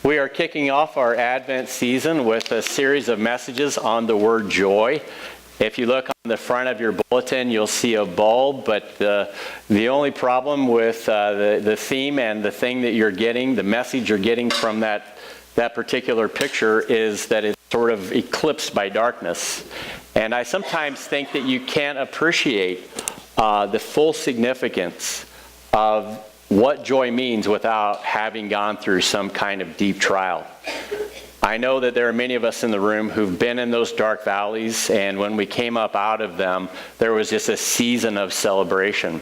We are kicking off our Advent season with a series of messages on the word joy. If you look on the front of your bulletin, you'll see a bulb, but the only problem with the theme and the thing that you're getting, the message you're getting from that particular picture is that it's sort of eclipsed by darkness. And I sometimes think that you can't appreciate the full significance of what joy means without having gone through some kind of deep trial. I know that there are many of us in the room who've been in those dark valleys, and when we came up out of them, there was just a season of celebration.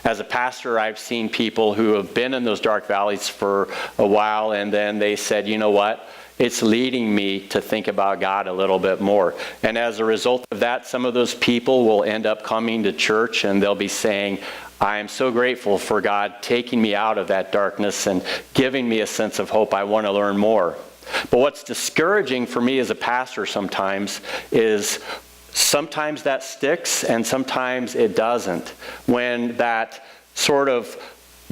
As a pastor, I've seen people who have been in those dark valleys for a while, and then they said, you know what? It's leading me to think about God a little bit more. And as a result of that, some of those people will end up coming to church, and they'll be saying, I am so grateful for God taking me out of that darkness and giving me a sense of hope. I want to learn more. But what's discouraging for me as a pastor sometimes is sometimes that sticks and sometimes it doesn't. When that sort of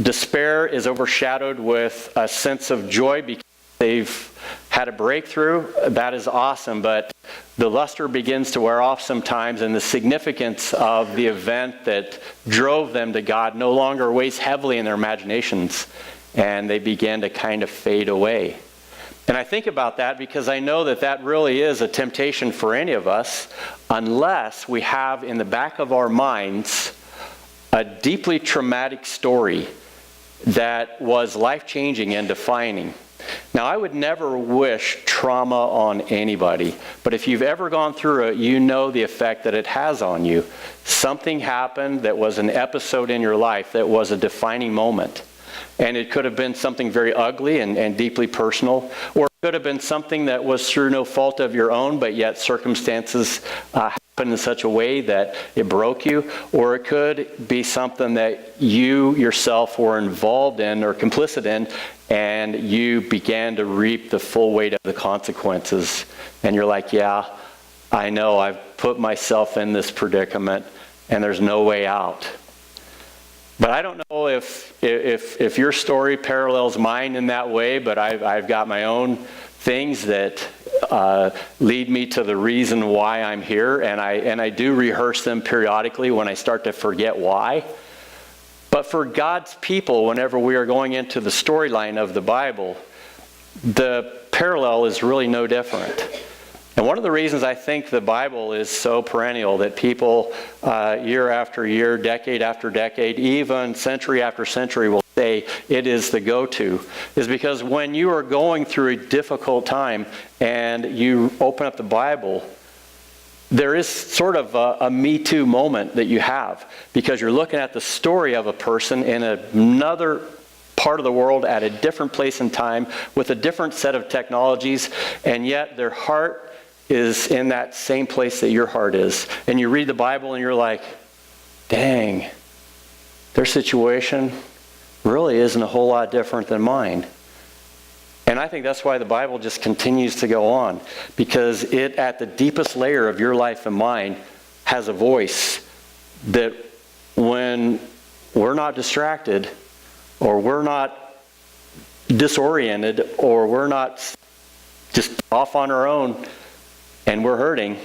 despair is overshadowed with a sense of joy because they've had a breakthrough, that is awesome, but the luster begins to wear off sometimes, and the significance of the event that drove them to God no longer weighs heavily in their imaginations, and they begin to kind of fade away. And I think about that because I know that that really is a temptation for any of us, unless we have in the back of our minds a deeply traumatic story that was life-changing and defining. Now, I would never wish trauma on anybody, but if you've ever gone through it, you know the effect that it has on you. Something happened that was an episode in your life that was a defining moment. And it could have been something very ugly and deeply personal, or it could have been something that was through no fault of your own, but yet circumstances happened in such a way that it broke you, or it could be something that you yourself were involved in or complicit in, and you began to reap the full weight of the consequences. And you're like, yeah, I know I've put myself in this predicament, and there's no way out. But I don't know if your story parallels mine in that way, but I've got my own things that lead me to the reason why I'm here, and I do rehearse them periodically when I start to forget why. But for God's people, whenever we are going into the storyline of the Bible, the parallel is really no different. And one of the reasons I think the Bible is so perennial, that people year after year, decade after decade, even century after century will say it is the go-to, is because when you are going through a difficult time and you open up the Bible, there is sort of a Me Too moment that you have, because you're looking at the story of a person in another part of the world at a different place and time with a different set of technologies, and yet their heart is in that same place that your heart is. And you read the Bible and you're like, dang, their situation really isn't a whole lot different than mine. And I think that's why the Bible just continues to go on, because it, at the deepest layer of your life and mine, has a voice that when we're not distracted, or we're not disoriented, or we're not just off on our own and we're hurting,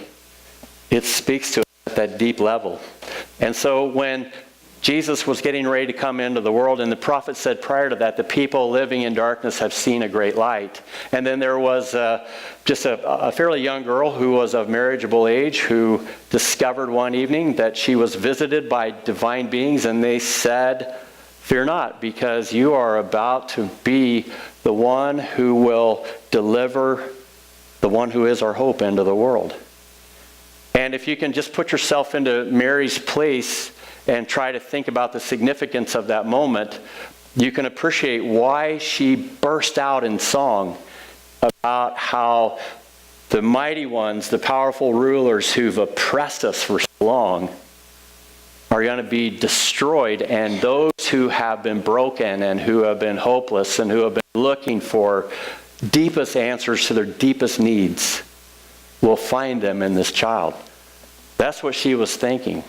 it speaks to us at that deep level. And so when Jesus was getting ready to come into the world, and the prophet said prior to that, the people living in darkness have seen a great light. And then there was just a fairly young girl who was of marriageable age, who discovered one evening that she was visited by divine beings, and they said, fear not, because you are about to be the one who will deliver the one who is our hope into the world. And if you can just put yourself into Mary's place and try to think about the significance of that moment, you can appreciate why she burst out in song about how the mighty ones, the powerful rulers who've oppressed us for so long, are going to be destroyed, and those who have been broken and who have been hopeless and who have been looking for deepest answers to their deepest needs will find them in this child. That's what she was thinking.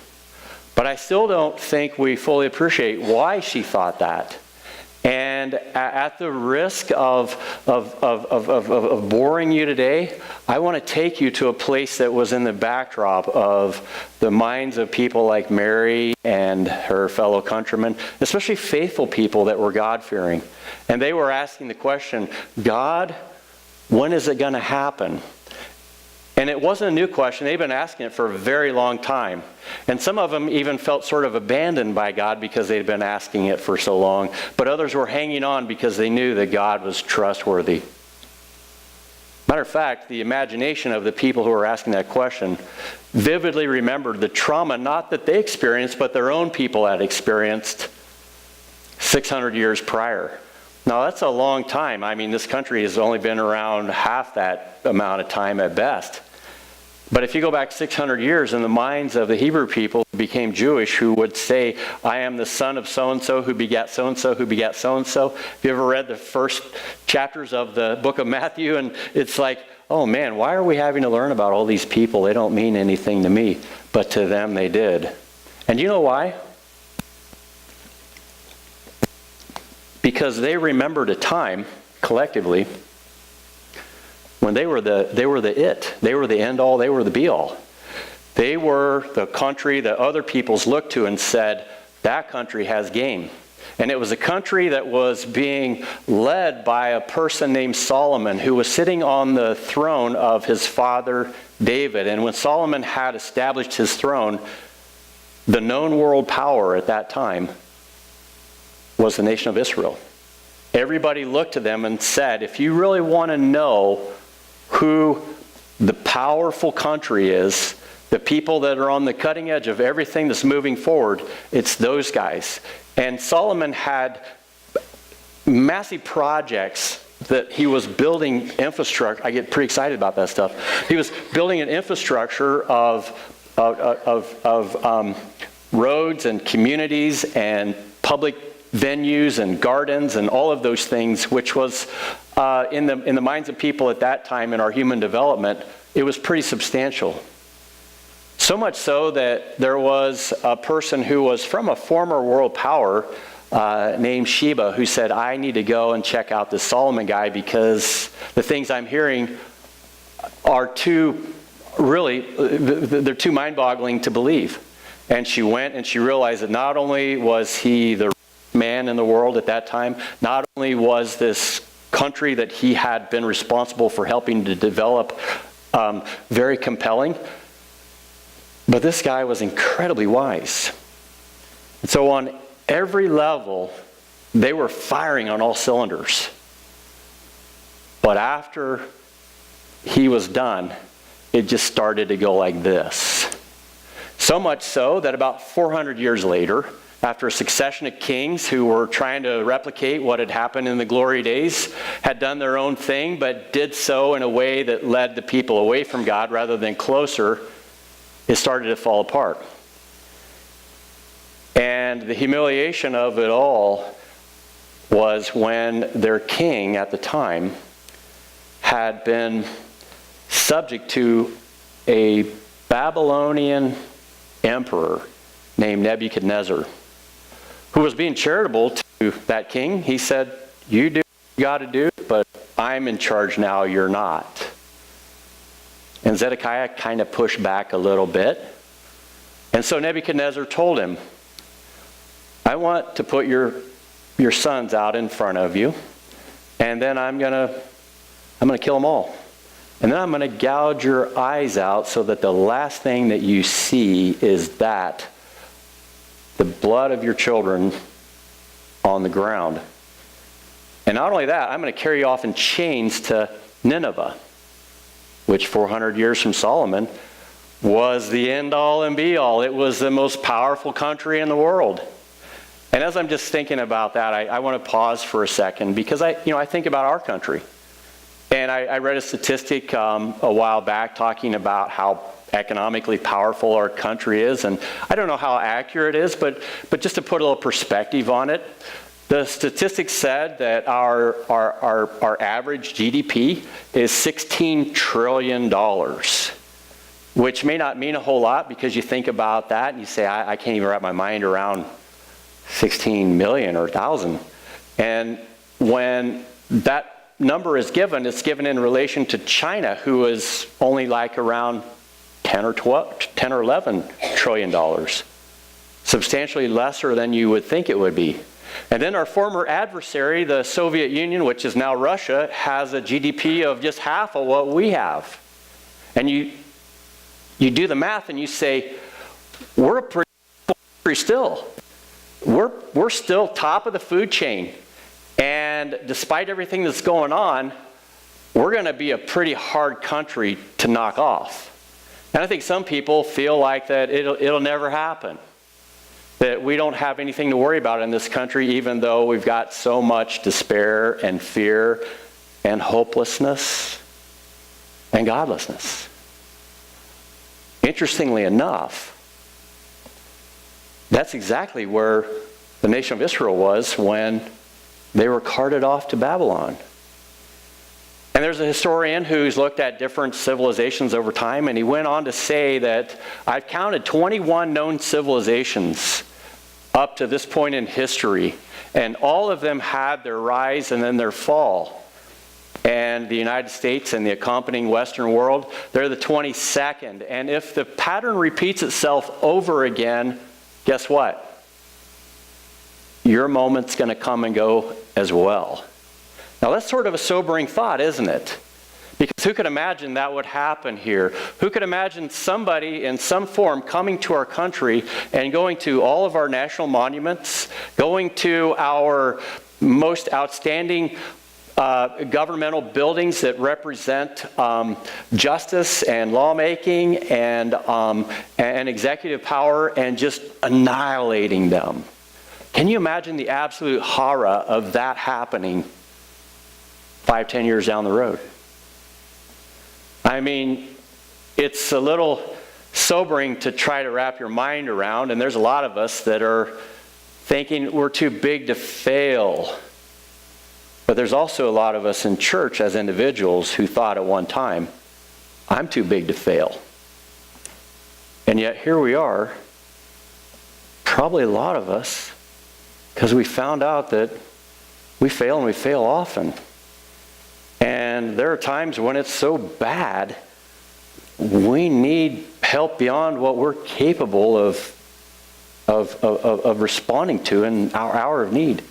But I still don't think we fully appreciate why she thought that. And at the risk of boring you today, I want to take you to a place that was in the backdrop of the minds of people like Mary and her fellow countrymen, especially faithful people that were God-fearing. And they were asking the question, God, when is it going to happen? And it wasn't a new question. They've been asking it for a very long time. And some of them even felt sort of abandoned by God because they'd been asking it for so long. But others were hanging on because they knew that God was trustworthy. Matter of fact, the imagination of the people who were asking that question vividly remembered the trauma, not that they experienced, but their own people had experienced 600 years prior. Now, that's a long time. I mean, this country has only been around half that amount of time at best. But if you go back 600 years in the minds of the Hebrew people who became Jewish, who would say, I am the son of so-and-so who begat so-and-so who begat so-and-so. Have you ever read the first chapters of the book of Matthew? And it's like, oh man, why are we having to learn about all these people? They don't mean anything to me. But to them they did. And you know why? Because they remembered a time, collectively, when they were the it. They were the end all, they were the be all. They were the country that other peoples looked to and said, that country has game. And it was a country that was being led by a person named Solomon, who was sitting on the throne of his father David. And when Solomon had established his throne, the known world power at that time was the nation of Israel. Everybody looked to them and said, if you really want to know who the powerful country is, the people that are on the cutting edge of everything that's moving forward, it's those guys. And Solomon had massive projects that he was building infrastructure. I get pretty excited about that stuff. He was building an infrastructure of roads and communities and public venues and gardens and all of those things, which was in the minds of people at that time in our human development, it was pretty substantial. So much so that there was a person who was from a former world power named Sheba who said, I need to go and check out this Solomon guy because the things I'm hearing are they're too mind-boggling to believe. And she went and she realized that not only was he the man in the world at that time, not only was this country that he had been responsible for helping to develop very compelling, but this guy was incredibly wise. And so on every level, they were firing on all cylinders. But after he was done, it just started to go like this. So much so that about 400 years later, after a succession of kings who were trying to replicate what had happened in the glory days, had done their own thing, but did so in a way that led the people away from God rather than closer, it started to fall apart. And the humiliation of it all was when their king at the time had been subject to a Babylonian emperor named Nebuchadnezzar, who was being charitable to that king. He said, you do what you got to do, but I'm in charge now, you're not. And Zedekiah kind of pushed back a little bit. And so Nebuchadnezzar told him, I want to put your sons out in front of you, and then I'm going to kill them all. And then I'm going to gouge your eyes out so that the last thing that you see is the blood of your children on the ground. And not only that, I'm going to carry you off in chains to Nineveh, which 400 years from Solomon was the end all and be all. It was the most powerful country in the world. And as I'm just thinking about that, I want to pause for a second because I think about our country. And I read a statistic a while back talking about how economically powerful our country is. And I don't know how accurate it is, but just to put a little perspective on it, the statistics said that our average GDP is $16 trillion, which may not mean a whole lot because you think about that and you say, I can't even wrap my mind around 16 million or 1,000. And when that number is given, it's given in relation to China, who is only like around 10 or 11 trillion dollars. Substantially lesser than you would think it would be. And then our former adversary, the Soviet Union, which is now Russia, has a GDP of just half of what we have. And you do the math and you say, we're a pretty country still. We're still top of the food chain. And despite everything that's going on, we're going to be a pretty hard country to knock off. And I think some people feel like that it'll never happen. That we don't have anything to worry about in this country, even though we've got so much despair and fear and hopelessness and godlessness. Interestingly enough, that's exactly where the nation of Israel was when they were carted off to Babylon. And there's a historian who's looked at different civilizations over time, and he went on to say that I've counted 21 known civilizations up to this point in history, and all of them had their rise and then their fall. And the United States and the accompanying Western world, they're the 22nd. And if the pattern repeats itself over again, guess what? Your moment's going to come and go as well. Now that's sort of a sobering thought, isn't it? Because who could imagine that would happen here? Who could imagine somebody in some form coming to our country and going to all of our national monuments, going to our most outstanding governmental buildings that represent justice and lawmaking and executive power, and just annihilating them? Can you imagine the absolute horror of that happening 5-10 years down the road? I mean, it's a little sobering to try to wrap your mind around, and there's a lot of us that are thinking we're too big to fail. But there's also a lot of us in church as individuals who thought at one time, I'm too big to fail. And yet here we are, probably a lot of us, because we found out that we fail, and we fail often. And there are times when it's so bad, we need help beyond what we're capable of responding to in our hour of need.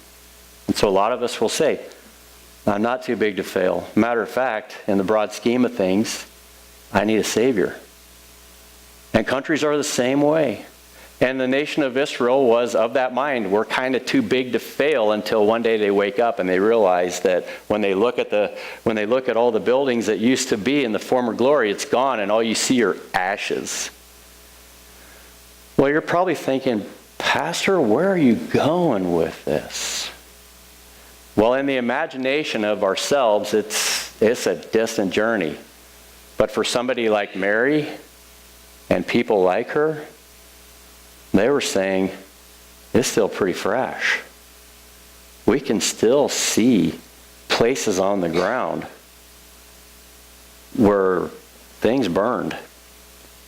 And so a lot of us will say, I'm not too big to fail. Matter of fact, in the broad scheme of things, I need a Savior. And countries are the same way. And the nation of Israel was of that mind. We're kind of too big to fail, until one day they wake up and they realize that when they look at all the buildings that used to be in the former glory, it's gone, and all you see are ashes. Well, you're probably thinking, Pastor, where are you going with this? Well, in the imagination of ourselves, it's a distant journey. But for somebody like Mary and people like her, they were saying, it's still pretty fresh. We can still see places on the ground where things burned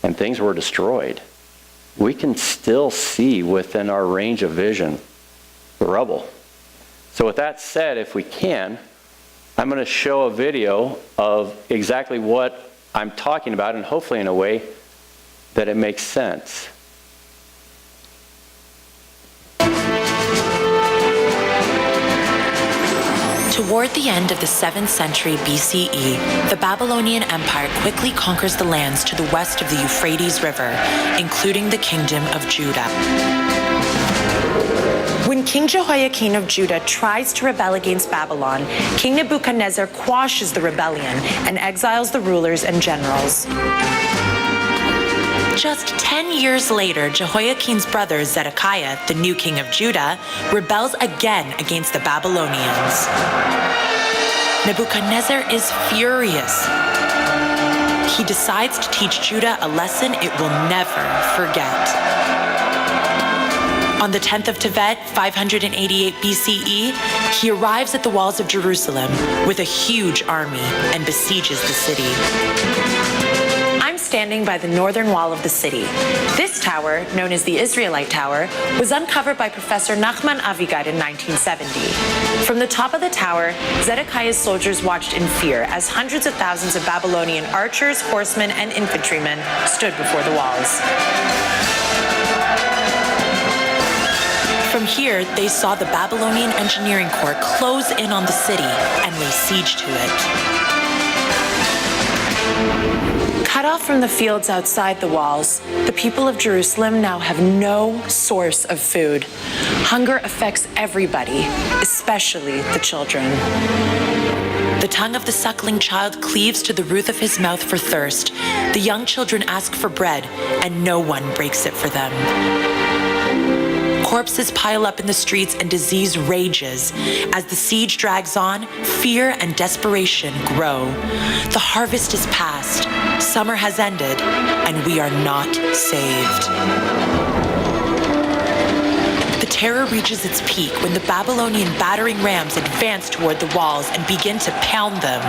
and things were destroyed. We can still see within our range of vision the rubble. So with that said, if we can, I'm going to show a video of exactly what I'm talking about, and hopefully in a way that it makes sense. Toward the end of the 7th century BCE, the Babylonian Empire quickly conquers the lands to the west of the Euphrates River, including the Kingdom of Judah. When King Jehoiakim of Judah tries to rebel against Babylon, King Nebuchadnezzar quashes the rebellion and exiles the rulers and generals. Just 10 years later, Jehoiakim's brother Zedekiah, the new king of Judah, rebels again against the Babylonians. Nebuchadnezzar is furious. He decides to teach Judah a lesson it will never forget. On the 10th of Tevet, 588 BCE, he arrives at the walls of Jerusalem with a huge army and besieges the city. I'm I'm standing by the northern wall of the city. This tower, known as the Israelite Tower, was uncovered by Professor Nachman Avigad in 1970. From the top of the tower, Zedekiah's soldiers watched in fear as hundreds of thousands of Babylonian archers, horsemen, and infantrymen stood before the walls. From here, they saw the Babylonian engineering corps close in on the city and lay siege to it. Cut off from the fields outside the walls, the people of Jerusalem now have no source of food. Hunger affects everybody, especially the children. The tongue of the suckling child cleaves to the roof of his mouth for thirst. The young children ask for bread, and no one breaks it for them. Corpses pile up in the streets and disease rages. As the siege drags on, fear and desperation grow. The harvest is past, summer has ended, and we are not saved. The terror reaches its peak when the Babylonian battering rams advance toward the walls and begin to pound them.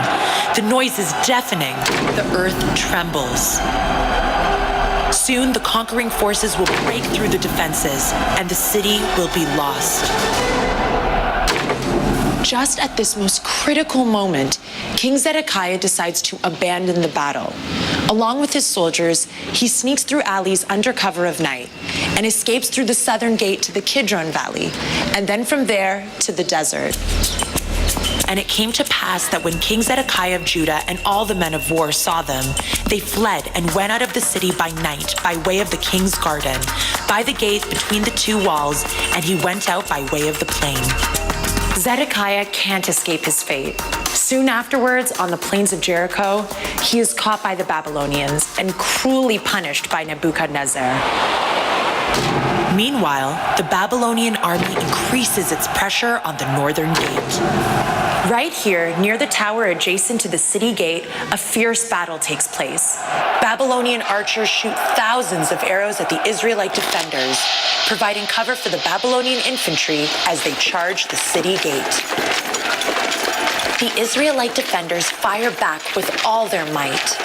The noise is deafening. The earth trembles. Soon, the conquering forces will break through the defenses, and the city will be lost. Just at this most critical moment, King Zedekiah decides to abandon the battle. Along with his soldiers, he sneaks through alleys under cover of night and escapes through the southern gate to the Kidron Valley, and then from there to the desert. And it came to pass that when King Zedekiah of Judah and all the men of war saw them, they fled and went out of the city by night by way of the king's garden, by the gate between the two walls, and he went out by way of the plain. Zedekiah can't escape his fate. Soon afterwards, on the plains of Jericho, he is caught by the Babylonians and cruelly punished by Nebuchadnezzar. Meanwhile, the Babylonian army increases its pressure on the northern gate. Right here, near the tower adjacent to the city gate, a fierce battle takes place. Babylonian archers shoot thousands of arrows at the Israelite defenders, providing cover for the Babylonian infantry as they charge the city gate. The Israelite defenders fire back with all their might.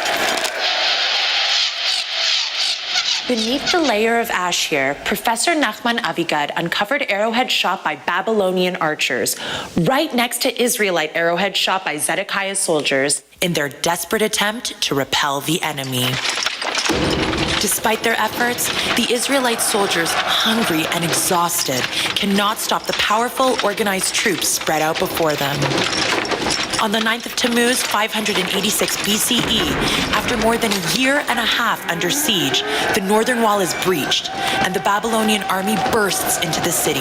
Beneath the layer of ash here, Professor Nachman Avigad uncovered arrowhead shot by Babylonian archers, right next to Israelite arrowhead shot by Zedekiah's soldiers, in their desperate attempt to repel the enemy. Despite their efforts, the Israelite soldiers, hungry and exhausted, cannot stop the powerful, organized troops spread out before them. On the 9th of Tammuz, 586 BCE, after more than a year and a half under siege, the northern wall is breached, and the Babylonian army bursts into the city.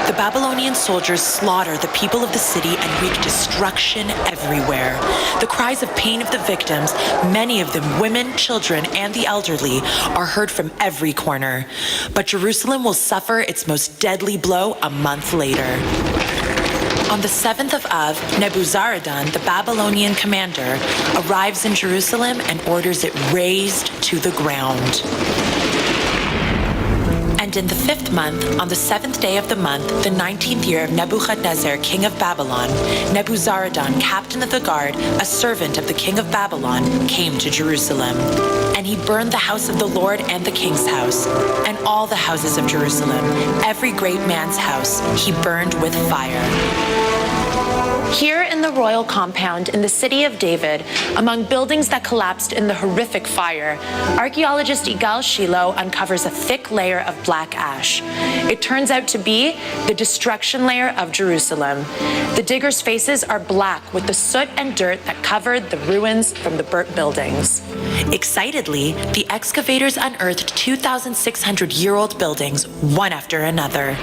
The Babylonian soldiers slaughter the people of the city and wreak destruction everywhere. The cries of pain of the victims, many of them women, children, and the elderly, are heard from every corner. But Jerusalem will suffer its most deadly blow a month later. On the 7th of Av, Nebuzaradan, the Babylonian commander, arrives in Jerusalem and orders it razed to the ground. And in the 5th month, on the 7th day of the month, the 19th year of Nebuchadnezzar, king of Babylon, Nebuzaradan, captain of the guard, a servant of the king of Babylon, came to Jerusalem. And he burned the house of the Lord and the king's house, and all the houses of Jerusalem, every great man's house, he burned with fire. Here in the royal compound in the city of David, among buildings that collapsed in the horrific fire, archaeologist Igal Shiloh uncovers a thick layer of black ash. It turns out to be the destruction layer of Jerusalem. The diggers' faces are black with the soot and dirt that covered the ruins from the burnt buildings. Excitedly, the excavators unearthed 2,600-year-old buildings, one after another.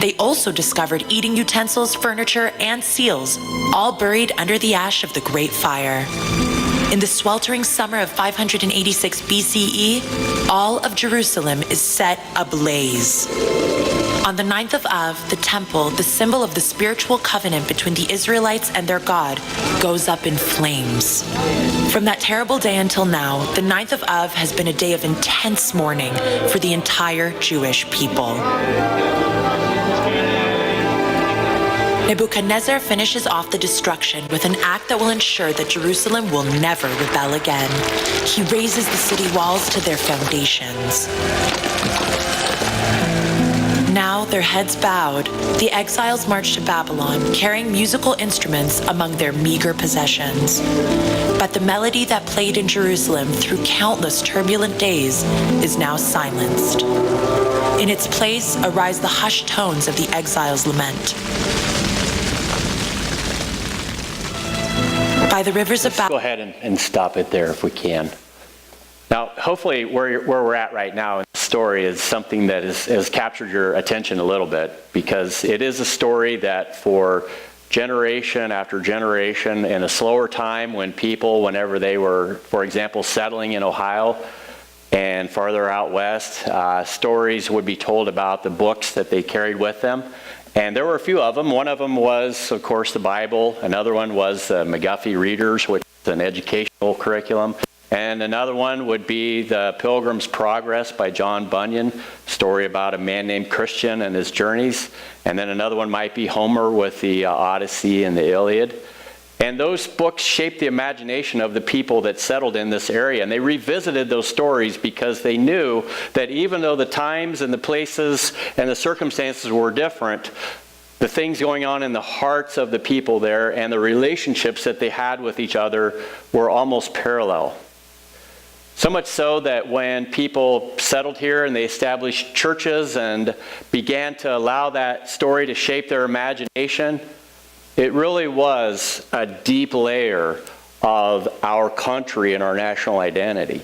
They also discovered eating utensils, furniture, and seals, all buried under the ash of the Great Fire. In the sweltering summer of 586 BCE, all of Jerusalem is set ablaze. On the 9th of Av, the temple, the symbol of the spiritual covenant between the Israelites and their God, goes up in flames. From that terrible day until now, the 9th of Av has been a day of intense mourning for the entire Jewish people. Nebuchadnezzar finishes off the destruction with an act that will ensure that Jerusalem will never rebel again. He razes the city walls to their foundations. Now, their heads bowed, the exiles march to Babylon, carrying musical instruments among their meager possessions. But the melody that played in Jerusalem through countless turbulent days is now silenced. In its place arise the hushed tones of the exiles' lament. By the rivers of Go Babylon. ahead and stop it there if we can. Now, hopefully where we're at right now in the story is something that has captured your attention a little bit, because it is a story that for generation after generation in a slower time when people, whenever they were, for example, settling in Ohio and farther out west, stories would be told about the books that they carried with them. And there were a few of them. One of them was, of course, the Bible. Another one was the McGuffey Readers, which is an educational curriculum. And another one would be the Pilgrim's Progress by John Bunyan, story about a man named Christian and his journeys. And then another one might be Homer with the Odyssey and the Iliad. And those books shaped the imagination of the people that settled in this area. And they revisited those stories because they knew that even though the times and the places and the circumstances were different, the things going on in the hearts of the people there and the relationships that they had with each other were almost parallel. So much so that when people settled here and they established churches and began to allow that story to shape their imagination, it really was a deep layer of our country and our national identity.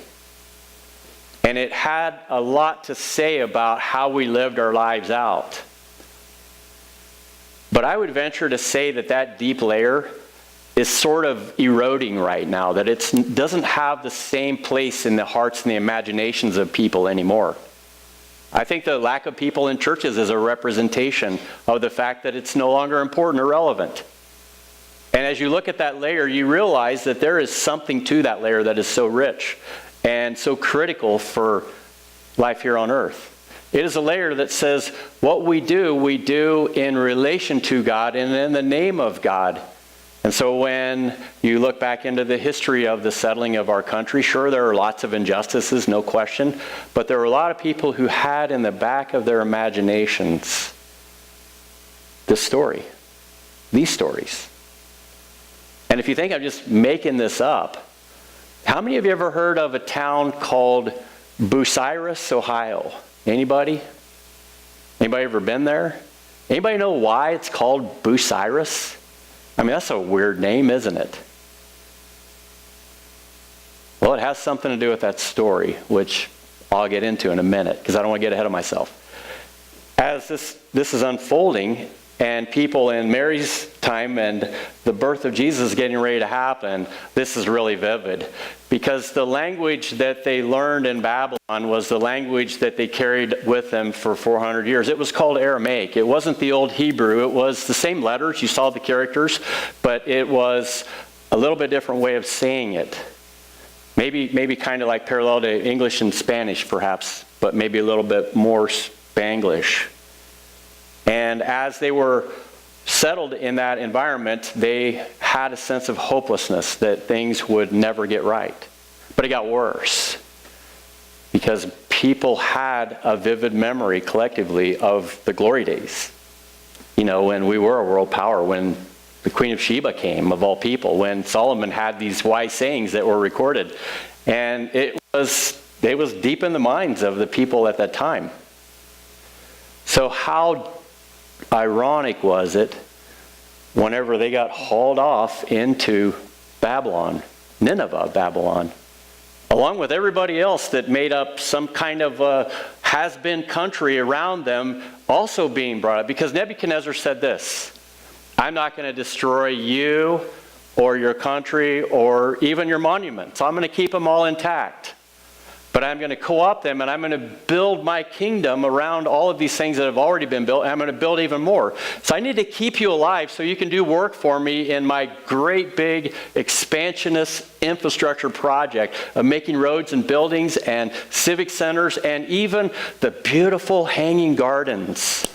And it had a lot to say about how we lived our lives out. But I would venture to say that that deep layer is sort of eroding right now, that it doesn't have the same place in the hearts and the imaginations of people anymore. I think the lack of people in churches is a representation of the fact that it's no longer important or relevant. And as you look at that layer, you realize that there is something to that layer that is so rich and so critical for life here on earth. It is a layer that says what we do in relation to God and in the name of God. And so when you look back into the history of the settling of our country, sure, there are lots of injustices, no question, but there were a lot of people who had in the back of their imaginations this story, these stories. And if you think I'm just making this up, how many of you ever heard of a town called Bucyrus, Ohio? Anybody? Anybody ever been there? Anybody know why it's called Bucyrus? I mean, that's a weird name, isn't it? Well, it has something to do with that story, which I'll get into in a minute, because I don't want to get ahead of myself. As this is unfolding, and people in Mary's time and the birth of Jesus is getting ready to happen, this is really vivid. Because the language that they learned in Babylon was the language that they carried with them for 400 years. It was called Aramaic. It wasn't the old Hebrew. It was the same letters. You saw the characters, but it was a little bit different way of saying it. Maybe kind of like parallel to English and Spanish, perhaps, but maybe a little bit more Spanglish. And as they were settled in that environment, they had a sense of hopelessness that things would never get right. But it got worse because people had a vivid memory collectively of the glory days. You know, when we were a world power, when the Queen of Sheba came, of all people, when Solomon had these wise sayings that were recorded. And it was deep in the minds of the people at that time. So how ironic was it whenever they got hauled off into Babylon, Nineveh, Babylon, along with everybody else that made up some kind of a has-been country around them also being brought up. Because Nebuchadnezzar said this, I'm not going to destroy you or your country or even your monuments. I'm going to keep them all intact. But I'm going to co-opt them and I'm going to build my kingdom around all of these things that have already been built. And I'm going to build even more. So I need to keep you alive so you can do work for me in my great big expansionist infrastructure project of making roads and buildings and civic centers and even the beautiful hanging gardens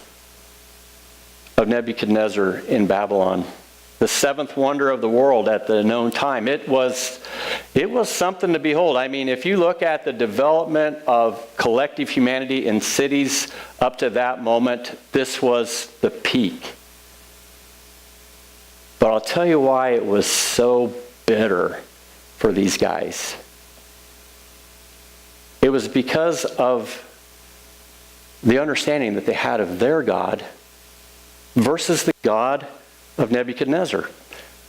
of Nebuchadnezzar in Babylon. The seventh wonder of the world at the known time. It was something to behold. I mean, if you look at the development of collective humanity in cities up to that moment, this was the peak. But I'll tell you why it was so bitter for these guys. It was because of the understanding that they had of their God versus the God of Nebuchadnezzar.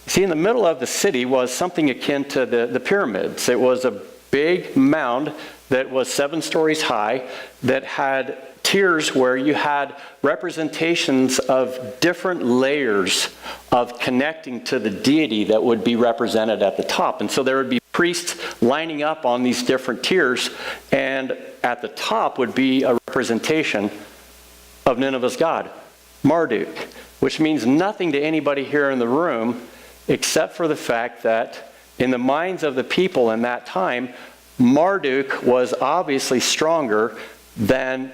See, in the middle of the city was something akin to the pyramids. It was a big mound that was 7 stories high that had tiers where you had representations of different layers of connecting to the deity that would be represented at the top. And so there would be priests lining up on these different tiers, and at the top would be a representation of Nineveh's god, Marduk, which means nothing to anybody here in the room except for the fact that in the minds of the people in that time, Marduk was obviously stronger than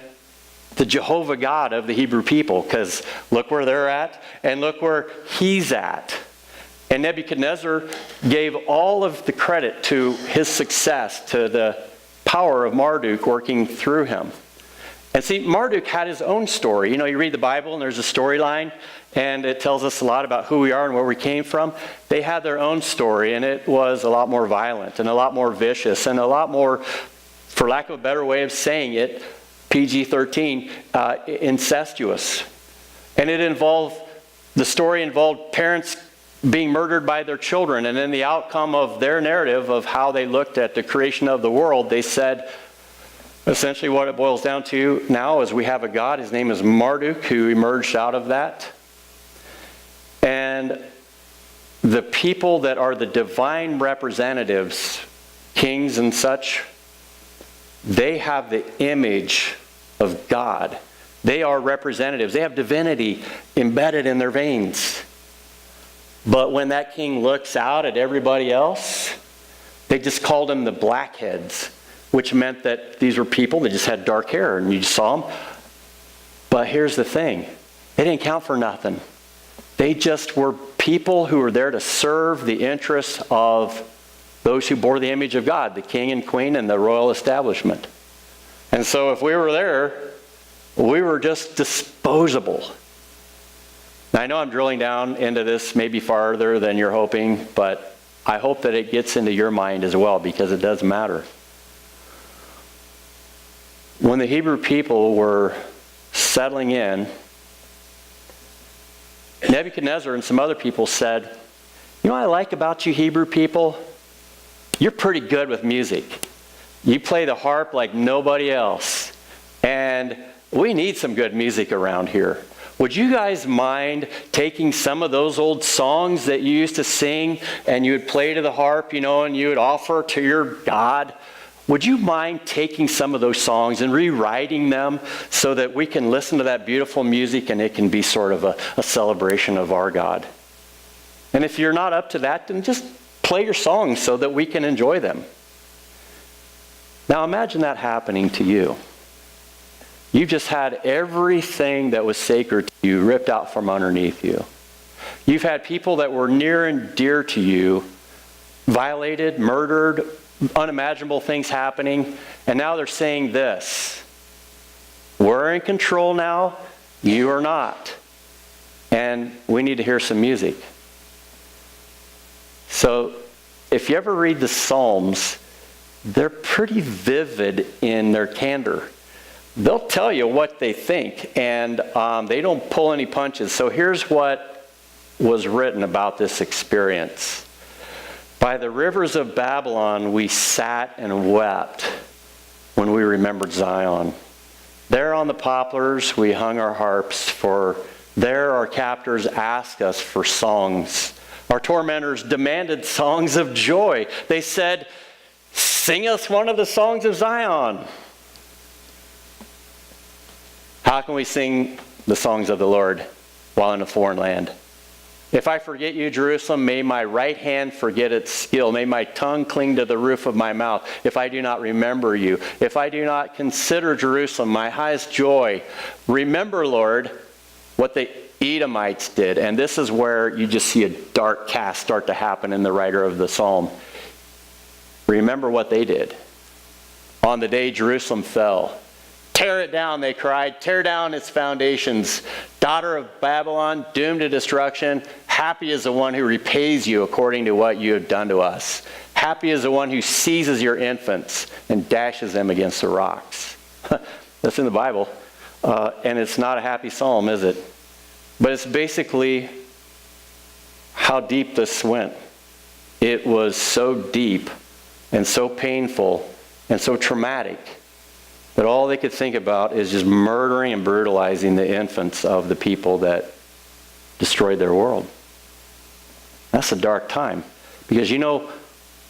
the Jehovah God of the Hebrew people, because look where they're at and look where he's at. And Nebuchadnezzar gave all of the credit to his success, to the power of Marduk working through him. And see, Marduk had his own story. You know, you read the Bible and there's a storyline, and it tells us a lot about who we are and where we came from. They had their own story, and it was a lot more violent and a lot more vicious and a lot more, for lack of a better way of saying it, PG-13, incestuous. And the story involved parents being murdered by their children, and then the outcome of their narrative of how they looked at the creation of the world, they said, essentially what it boils down to now is we have a God, his name is Marduk, who emerged out of that. And the people that are the divine representatives, kings and such, they have the image of God. They are representatives. They have divinity embedded in their veins. But when that king looks out at everybody else, they just called them the blackheads, which meant that these were people that just had dark hair and you just saw them. But here's the thing. They didn't count for nothing. They just were people who were there to serve the interests of those who bore the image of God, the king and queen and the royal establishment. And so if we were there, we were just disposable. Now, I know I'm drilling down into this maybe farther than you're hoping, but I hope that it gets into your mind as well, because it does matter. When the Hebrew people were settling in, Nebuchadnezzar and some other people said, you know what I like about you Hebrew people? You're pretty good with music. You play the harp like nobody else. And we need some good music around here. Would you guys mind taking some of those old songs that you used to sing and you would play to the harp, you know, and you would offer to your God? Would you mind taking some of those songs and rewriting them so that we can listen to that beautiful music and it can be sort of a celebration of our God? And if you're not up to that, then just play your songs so that we can enjoy them. Now imagine that happening to you. You've just had everything that was sacred to you ripped out from underneath you. You've had people that were near and dear to you violated, murdered, unimaginable things happening, and now they're saying this: we're in control now, you are not, and we need to hear some music. So if you ever read the Psalms, they're pretty vivid in their candor. They'll tell you what they think, and they don't pull any punches. So here's what was written about this experience. By the rivers of Babylon we sat and wept when we remembered Zion. There on the poplars we hung our harps, for there our captors asked us for songs. Our tormentors demanded songs of joy. They said, sing us one of the songs of Zion. How can we sing the songs of the Lord while in a foreign land? If I forget you, Jerusalem, may my right hand forget its skill. May my tongue cling to the roof of my mouth. If I do not remember you, if I do not consider Jerusalem my highest joy, remember, Lord, what the Edomites did. And this is where you just see a dark cast start to happen in the writer of the psalm. Remember what they did. On the day Jerusalem fell, tear it down, they cried. Tear down its foundations. Daughter of Babylon, doomed to destruction. Happy is the one who repays you according to what you have done to us. Happy is the one who seizes your infants and dashes them against the rocks. That's in the Bible. And it's not a happy psalm, is it? But it's basically how deep this went. It was so deep and so painful and so traumatic that all they could think about is just murdering and brutalizing the infants of the people that destroyed their world. That's a dark time. Because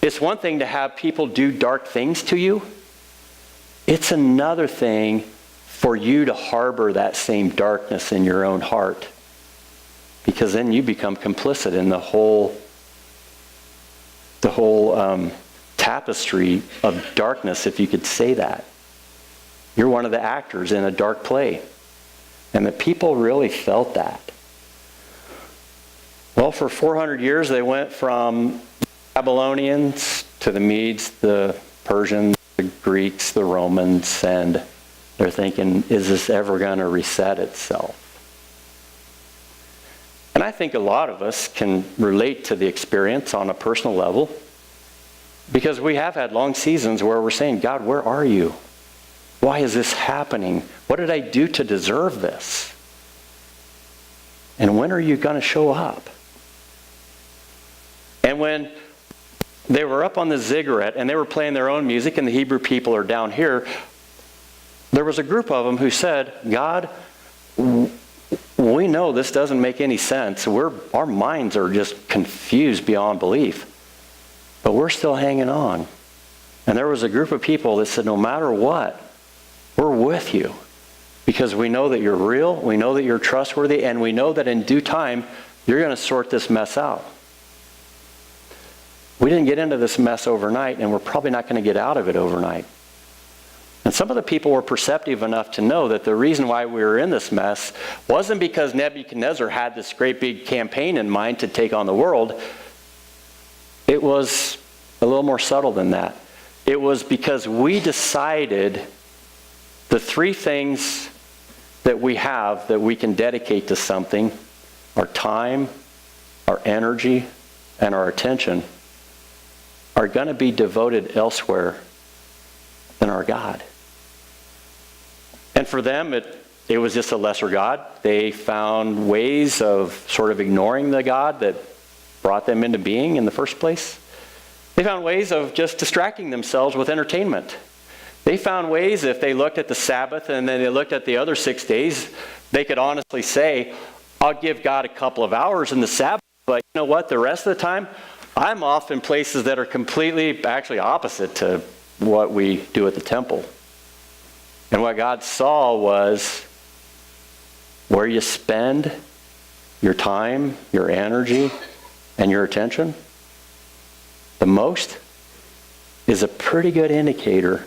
it's one thing to have people do dark things to you. It's another thing for you to harbor that same darkness in your own heart. Because then you become complicit in the whole tapestry of darkness, if you could say that. You're one of the actors in a dark play. And the people really felt that. Well, for 400 years they went from Babylonians to the Medes, the Persians, the Greeks, the Romans, and they're thinking, is this ever going to reset itself? And I think a lot of us can relate to the experience on a personal level, because we have had long seasons where we're saying, God, where are you? Why is this happening? What did I do to deserve this? And when are you going to show up? And when they were up on the ziggurat and they were playing their own music, and the Hebrew people are down here, there was a group of them who said, God, we know this doesn't make any sense. Our minds are just confused beyond belief. But we're still hanging on. And there was a group of people that said, no matter what, we're with you. Because we know that you're real, we know that you're trustworthy, and we know that in due time, you're going to sort this mess out. We didn't get into this mess overnight, and we're probably not going to get out of it overnight. And some of the people were perceptive enough to know that the reason why we were in this mess wasn't because Nebuchadnezzar had this great big campaign in mind to take on the world. It was a little more subtle than that. It was because we decided the three things that we have that we can dedicate to something, our time, our energy, and our attention, are going to be devoted elsewhere than our God. And for them, it was just a lesser God. They found ways of sort of ignoring the God that brought them into being in the first place. They found ways of just distracting themselves with entertainment. They found ways, if they looked at the Sabbath and then they looked at the other 6 days, they could honestly say, I'll give God a couple of hours in the Sabbath, but you know what? The rest of the time, I'm off in places that are completely, actually opposite to what we do at the temple. And what God saw was where you spend your time, your energy, and your attention the most is a pretty good indicator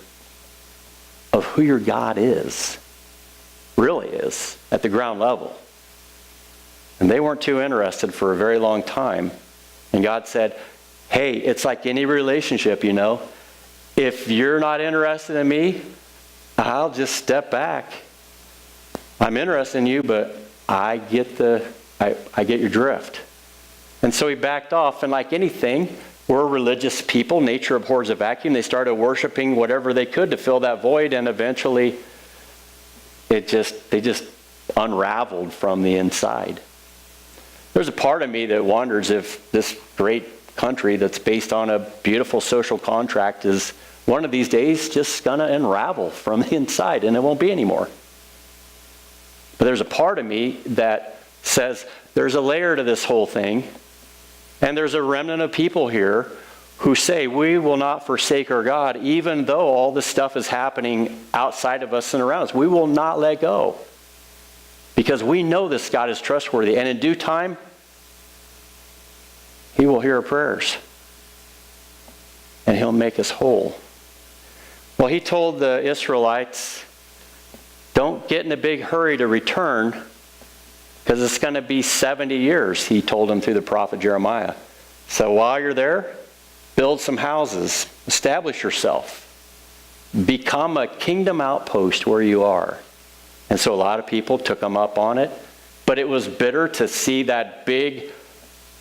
of who your God is, really is, at the ground level. And they weren't too interested for a very long time. And God said, hey, it's like any relationship, If you're not interested in me, I'll just step back. I'm interested in you, but I get your drift. And so he backed off, and like anything, we're religious people. Nature abhors a vacuum. They started worshiping whatever they could to fill that void, and eventually they just unraveled from the inside. There's a part of me that wonders if this great country that's based on a beautiful social contract is one of these days just going to unravel from the inside, and it won't be anymore. But there's a part of me that says there's a layer to this whole thing, and there's a remnant of people here who say we will not forsake our God even though all this stuff is happening outside of us and around us. We will not let go because we know this God is trustworthy, and in due time, he will hear our prayers and he'll make us whole. Well, he told the Israelites, don't get in a big hurry to return, because it's going to be 70 years, he told them through the prophet Jeremiah. So while you're there, build some houses, establish yourself, become a kingdom outpost where you are. And so a lot of people took him up on it, but it was bitter to see that big,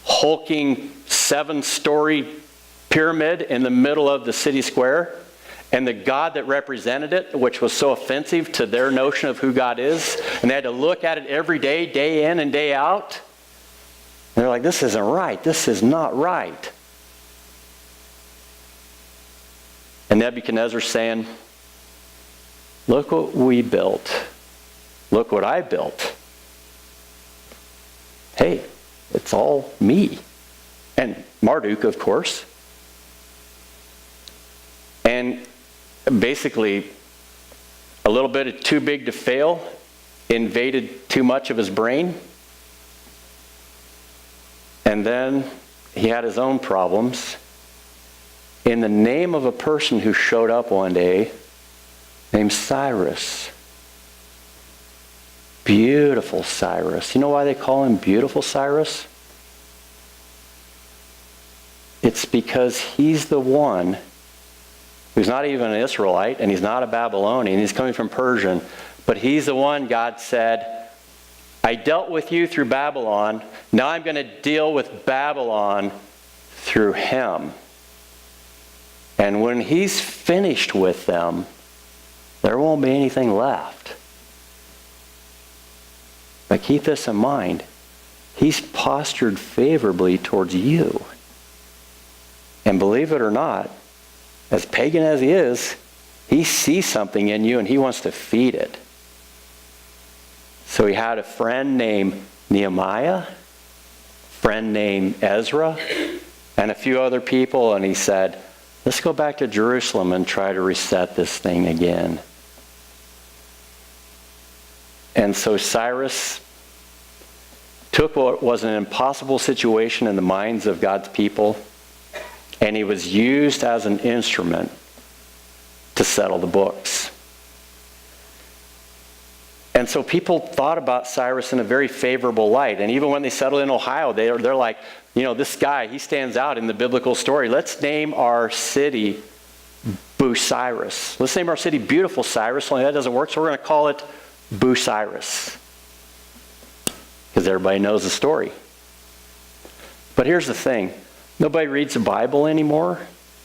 hulking 7-story pyramid in the middle of the city square, and the God that represented it, which was so offensive to their notion of who God is, and they had to look at it every day, day in and day out. And they're like, this isn't right. This is not right. And Nebuchadnezzar's saying, look what we built. Look what I built. Hey, it's all me. And Marduk, of course. And basically, a little bit too big to fail invaded too much of his brain. And then he had his own problems. In the name of a person who showed up one day named Cyrus. Beautiful Cyrus. You know why they call him Beautiful Cyrus? It's because he's the one who's not even an Israelite, and he's not a Babylonian. He's coming from Persian. But he's the one God said, I dealt with you through Babylon. Now I'm going to deal with Babylon through him. And when he's finished with them, there won't be anything left. But keep this in mind. He's postured favorably towards you. And believe it or not, as pagan as he is, he sees something in you and he wants to feed it. So he had a friend named Nehemiah, a friend named Ezra, and a few other people, and he said, let's go back to Jerusalem and try to reset this thing again. And so Cyrus took what was an impossible situation in the minds of God's people, and he was used as an instrument to settle the books. And so people thought about Cyrus in a very favorable light. And even when they settled in Ohio, they're like, you know, this guy, he stands out in the biblical story. Let's name our city Bucyrus. Let's name our city Beautiful Cyrus. Only that doesn't work, so we're going to call it Bucyrus. Because everybody knows the story. But here's the thing. Nobody reads the Bible anymore.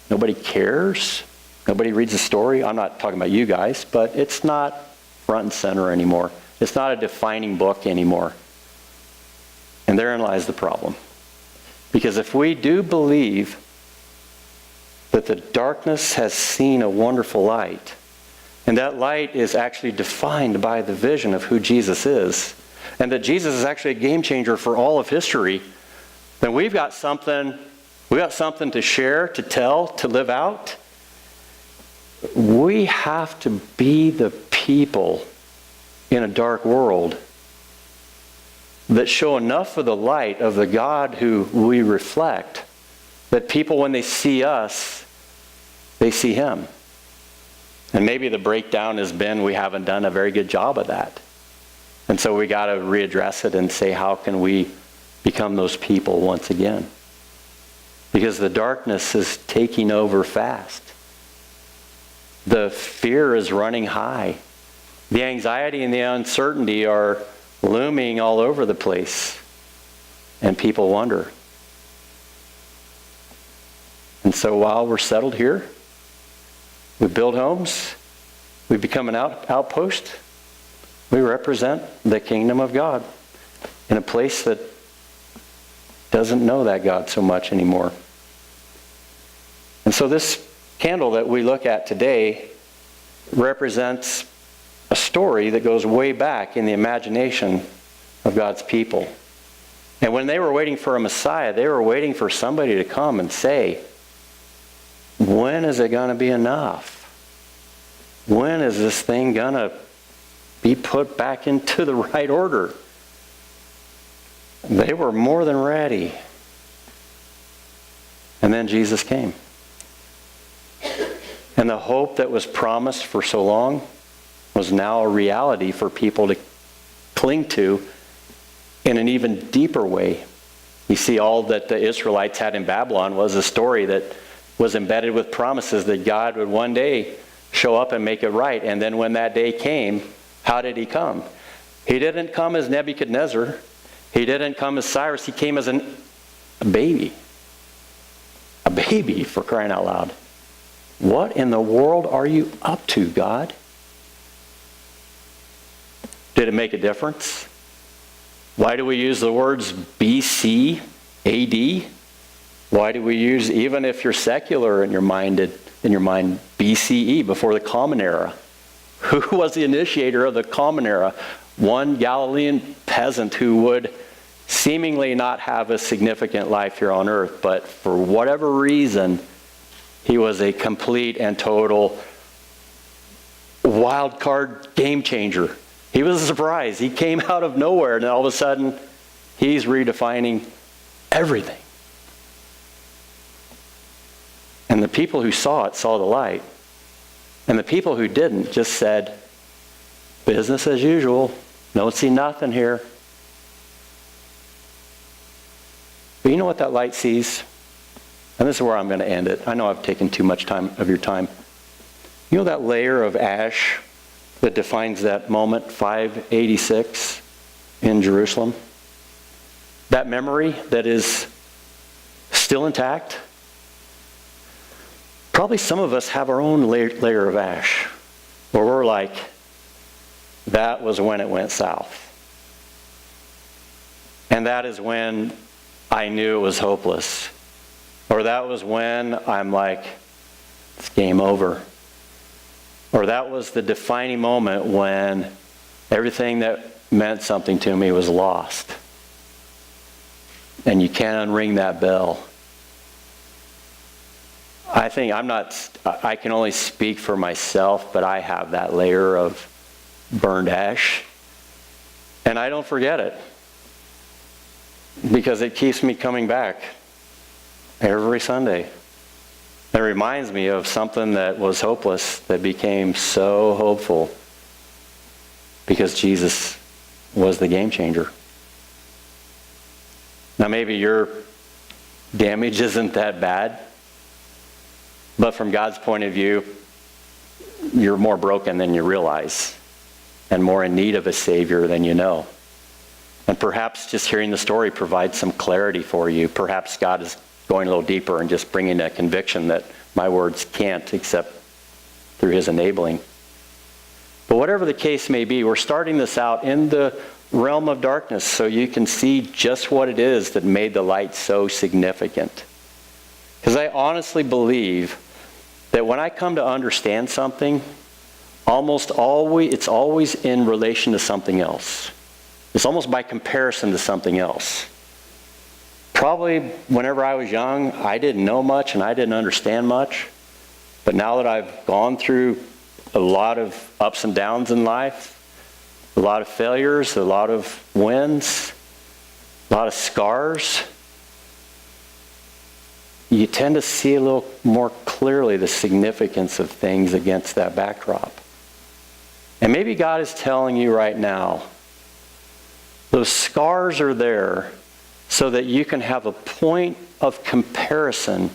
Nobody cares. Nobody reads the story. I'm not talking about you guys, but it's not front and center anymore. It's not a defining book anymore. And therein lies the problem. Because if we do believe that the darkness has seen a wonderful light, and that light is actually defined by the vision of who Jesus is, and that Jesus is actually a game changer for all of history, then we've got something to share, to tell, to live out. We have to be the people in a dark world that show enough of the light of the God who we reflect, that people, when they see us, they see him. And maybe the breakdown has been we haven't done a very good job of that. And so we got to readdress it and say, how can we become those people once again? Because the darkness is taking over fast. The fear is running high. The anxiety and the uncertainty are looming all over the place. And people wonder. And so while we're settled here, we build homes, we become an outpost, we represent the kingdom of God in a place that doesn't know that God so much anymore. And so this candle that we look at today represents a story that goes way back in the imagination of God's people. And when they were waiting for a Messiah, they were waiting for somebody to come and say, when is it going to be enough? When is this thing going to be put back into the right order? They were more than ready. And then Jesus came. And the hope that was promised for so long was now a reality for people to cling to in an even deeper way. You see, all that the Israelites had in Babylon was a story that was embedded with promises that God would one day show up and make it right. And then when that day came, how did he come? He didn't come as Nebuchadnezzar. He didn't come as Cyrus. He came as a baby. A baby, for crying out loud. What in the world are you up to, God? Did it make a difference? Why do we use the words BC, AD? Why do we use, even if you're secular in your mind, BCE, before the Common Era? Who was the initiator of the Common Era? One Galilean peasant who would seemingly not have a significant life here on earth, but for whatever reason, he was a complete and total wild card game changer. He was a surprise. He came out of nowhere, and all of a sudden, he's redefining everything. And the people who saw it saw the light. And the people who didn't just said, business as usual. Don't see nothing here. But you know what that light sees? And this is where I'm going to end it. I know I've taken too much time of your time. You know that layer of ash that defines that moment, 586 in Jerusalem? That memory that is still intact? Probably some of us have our own layer of ash, where we're like, that was when it went south. And that is when I knew it was hopeless. Or that was when I'm like, it's game over. Or that was the defining moment when everything that meant something to me was lost. And you can't unring that bell. I can only speak for myself, but I have that layer of burned ash. And I don't forget it. Because it keeps me coming back every Sunday. It reminds me of something that was hopeless that became so hopeful because Jesus was the game changer. Now maybe your damage isn't that bad, but from God's point of view, you're more broken than you realize and more in need of a Savior than you know. And perhaps just hearing the story provides some clarity for you. Perhaps God is going a little deeper and just bringing a conviction that my words can't except through his enabling. But whatever the case may be, we're starting this out in the realm of darkness so you can see just what it is that made the light so significant. Because I honestly believe that when I come to understand something, it's always in relation to something else. It's almost by comparison to something else. Probably whenever I was young, I didn't know much and I didn't understand much. But now that I've gone through a lot of ups and downs in life, a lot of failures, a lot of wins, a lot of scars, you tend to see a little more clearly the significance of things against that backdrop. And maybe God is telling you right now, those scars are there so that you can have a point of comparison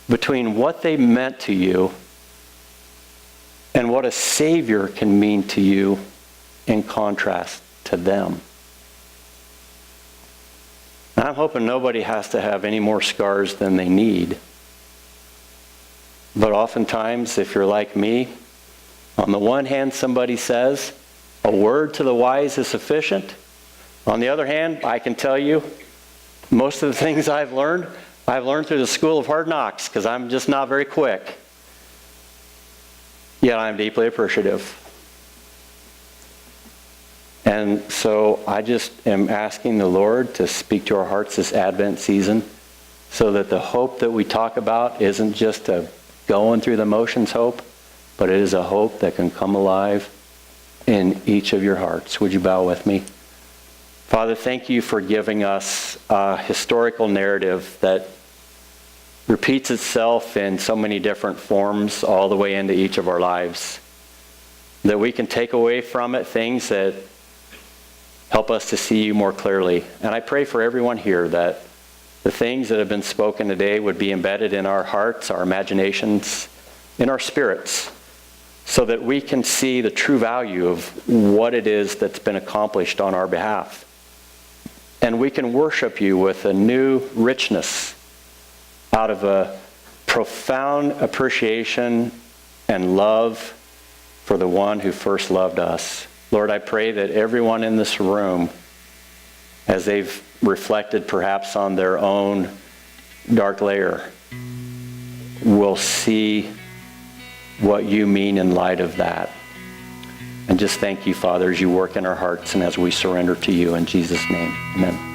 between what they meant to you and what a Savior can mean to you in contrast to them. And I'm hoping nobody has to have any more scars than they need. But oftentimes, if you're like me, on the one hand, somebody says, a word to the wise is sufficient. On the other hand, I can tell you, most of the things I've learned through the school of hard knocks, because I'm just not very quick. Yet I'm deeply appreciative. And so I just am asking the Lord to speak to our hearts this Advent season so that the hope that we talk about isn't just a going through the motions hope, but it is a hope that can come alive in each of your hearts. Would you bow with me? Father, thank you for giving us a historical narrative that repeats itself in so many different forms all the way into each of our lives. That we can take away from it things that Help us to see you more clearly. And I pray for everyone here that the things that have been spoken today would be embedded in our hearts, our imaginations, in our spirits, so that we can see the true value of what it is that's been accomplished on our behalf. And we can worship you with a new richness out of a profound appreciation and love for the one who first loved us. Lord, I pray that everyone in this room, as they've reflected perhaps on their own dark layer, will see what you mean in light of that. And just thank you, Father, as you work in our hearts and as we surrender to you. In Jesus' name, amen.